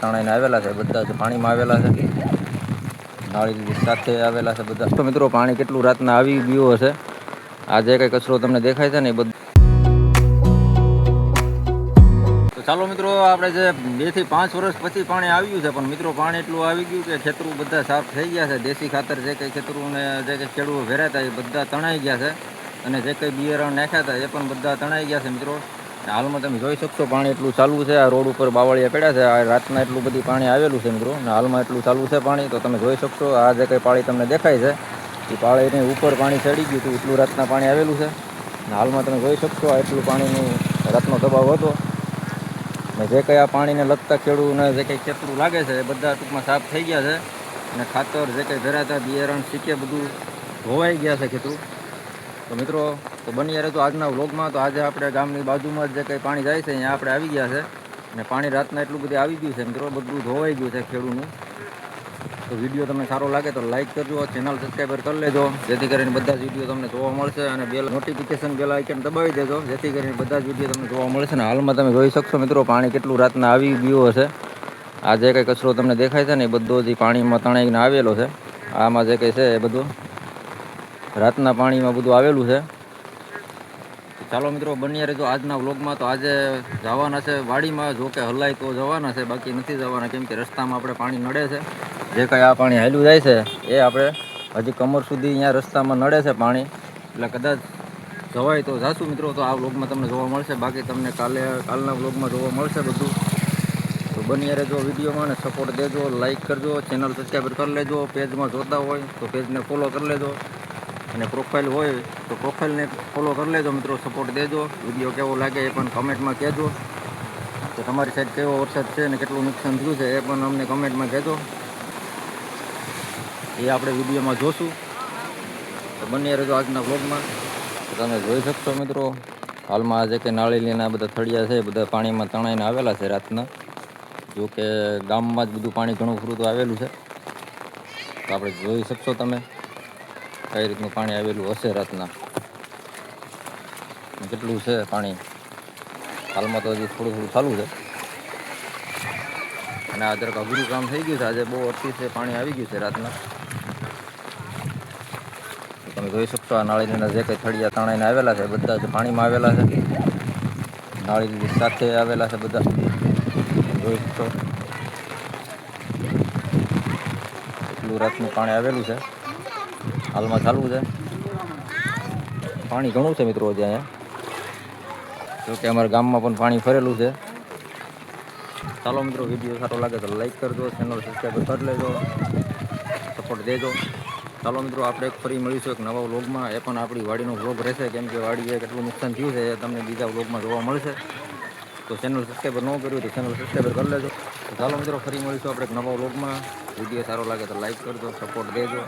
તણાઈને આવેલા છે બધા જ પાણીમાં આવેલા છે, નાળી સાથે આવેલા છે બધા. તો મિત્રો પાણી કેટલું રાતના આવી ગયું હશે. આ જે કંઈ કચરો તમને દેખાય છે ને એ બધું. તો ચાલો મિત્રો, આપણે જે 2 થી 5 વર્ષ પછી પાણી આવ્યું છે, પણ મિત્રો પાણી એટલું આવી ગયું કે ખેતરું બધા સાફ થઈ ગયા છે. દેશી ખાતર જે કંઈ ખેતરુંને જે કંઈ ખેડૂતો ભેરાતા એ બધા તણાઈ ગયા છે, અને જે કંઈ બિયારણ નાખ્યા હતા એ પણ બધા તણાઈ ગયા છે મિત્રો. હાલમાં તમે જોઈ શકશો પાણી એટલું ચાલુ છે. આ રોડ ઉપર બાવળિયા પડ્યા છે. આ રાતના એટલું બધી પાણી આવેલું છે મિત્રો, અને હાલમાં એટલું ચાલુ છે પાણી. તો તમે જોઈ શકશો આ જે કંઈ પાળી તમને દેખાય છે એ પાળીની ઉપર પાણી ચડી ગયું હતું, એટલું રાતના પાણી આવેલું છે. અને હાલમાં તમે જોઈ શકશો આ એટલું પાણીનું રાતનો દબાવ હતો. ને જે કંઈ આ પાણીને લગતા ખેડૂતોને જે કંઈ ખેતરું લાગે છે એ બધા ટૂંકમાં સાફ થઈ ગયા છે, અને ખાતર જે કંઈ ભરાતા બિયારણ સીકે બધું ધોવાઈ ગયા છે ખેતરું. તો મિત્રો તો બની રહેતો આજના વ્લોગમાં. તો આજે આપણે ગામની બાજુમાં જે કંઈ પાણી જાય છે અહીંયા આપણે આવી ગયા છે, અને પાણી રાતના એટલું બધું આવી ગયું છે મિત્રો, બધું ધોવાઈ ગયું છે ખેડૂતનું. તો વિડીયો તમને સારો લાગે તો લાઇક કરજો, ચેનલ સબસ્ક્રાઈબર કરી લેજો, જેથી કરીને બધા જ વિડીયો તમને જોવા મળશે. અને નોટિફિકેશન બેલ આઇકન દબાવી દેજો, જેથી કરીને બધા જ વિડીયો તમને જોવા મળશે. ને હાલમાં તમે જોઈ શકશો મિત્રો પાણી કેટલું રાતના આવી ગયું હશે. આ જે કંઈ કચરો તમને દેખાય છે ને એ બધો જ પાણીમાં તણાઈને આવેલો છે. આમાં જે કંઈ છે એ બધું રાતના પાણીમાં બધું આવેલું છે. ચાલો મિત્રો બની રહેજો આજના વ્લોગમાં. તો આજે જવાના છે વાડીમાં, જો કે હલાય તો જવાના છે, બાકી નથી જવાના, કેમ કે રસ્તામાં આપણે પાણી નડે છે. જે કંઈ આ પાણી હાલ્યું જાય છે એ આપણે હજી કમર સુધી અહીંયા રસ્તામાં નડે છે પાણી, એટલે કદાચ જવાય તો જાશું મિત્રો. તો આ વ્લોગમાં તમને જોવા મળશે, બાકી તમને કાલના વ્લોગમાં જોવા મળશે બધું. તો બની રહેજો વિડીયોમાં, અને સપોર્ટ દેજો, લાઇક કરજો, ચેનલ સબસ્ક્રાઈબર કરી લેજો. પેજમાં જોતા હોય તો પેજને ફોલો કરી લેજો, અને પ્રોફાઇલ હોય તો પ્રોફાઇલને ફોલો કરી લેજો મિત્રો. સપોર્ટ દેજો. વિડીયો કેવો લાગે એ પણ કમેન્ટમાં કહેજો. તો તમારી સાઈડ કેવો વરસાદ છે અને કેટલું નુકસાન થયું છે એ પણ અમને કમેન્ટમાં કહેજો, એ આપણે વિડીયોમાં જોશું. તો બની રહેજો આજના વ્લોગમાં. તો તમે જોઈ શકશો મિત્રો હાલમાં આ જે કંઈ નાળીના બધા થળિયા છે એ બધા પાણીમાં તણાઈને આવેલા છે રાતના. જો કે ગામમાં જ બધું પાણી ઘણું ખરું તો આવેલું છે. તો આપણે જોઈ શકશો તમે કઈ રીતનું પાણી આવેલું હશે રાતના, કેટલું છે પાણી. હાલમાં તો હજી થોડું થોડું ચાલુ છે, અને આ જરાક અઘરું કામ થઈ ગયું છે. આજે બહુ અતિશય પાણી આવી ગયું છે રાતના. તમે જોઈ શકશો આ નાળીના જે કંઈ થળિયા તણાઈને આવેલા છે બધા જ પાણીમાં આવેલા છે, નાળી સાથે આવેલા છે બધા. જોઈ શકશો એટલું રાતનું પાણી આવેલું છે, હાલમાં ચાલુ છે. પાણી ઘણું છે મિત્રો હજી અહીંયા, જોકે અમારા ગામમાં પણ પાણી ફરેલું છે. ચાલો મિત્રો વિડીયો સારો લાગે તો લાઈક કરજો, ચેનલ સબસ્ક્રાઈબર કરી લેજો, સપોર્ટ દેજો. ચાલો મિત્રો આપણે ફરી મળીશું એક નવા વ્લોગમાં. એ પણ આપણી વાડીનો વ્લોગ રહેશે, કેમ કે વાડીએ કેટલું નુકસાન થયું છે એ તમને બીજા વ્લોગમાં જોવા મળશે. તો ચેનલ સબસ્ક્રાઈબર ન કર્યું તો ચેનલ સબસ્ક્રાઈબર કરી લેજો. તો ચાલો મિત્રો ફરી મળીશું આપણે એક નવા વ્લોગમાં. વિડીયો સારો લાગે તો લાઈક કરજો, સપોર્ટ દેજો.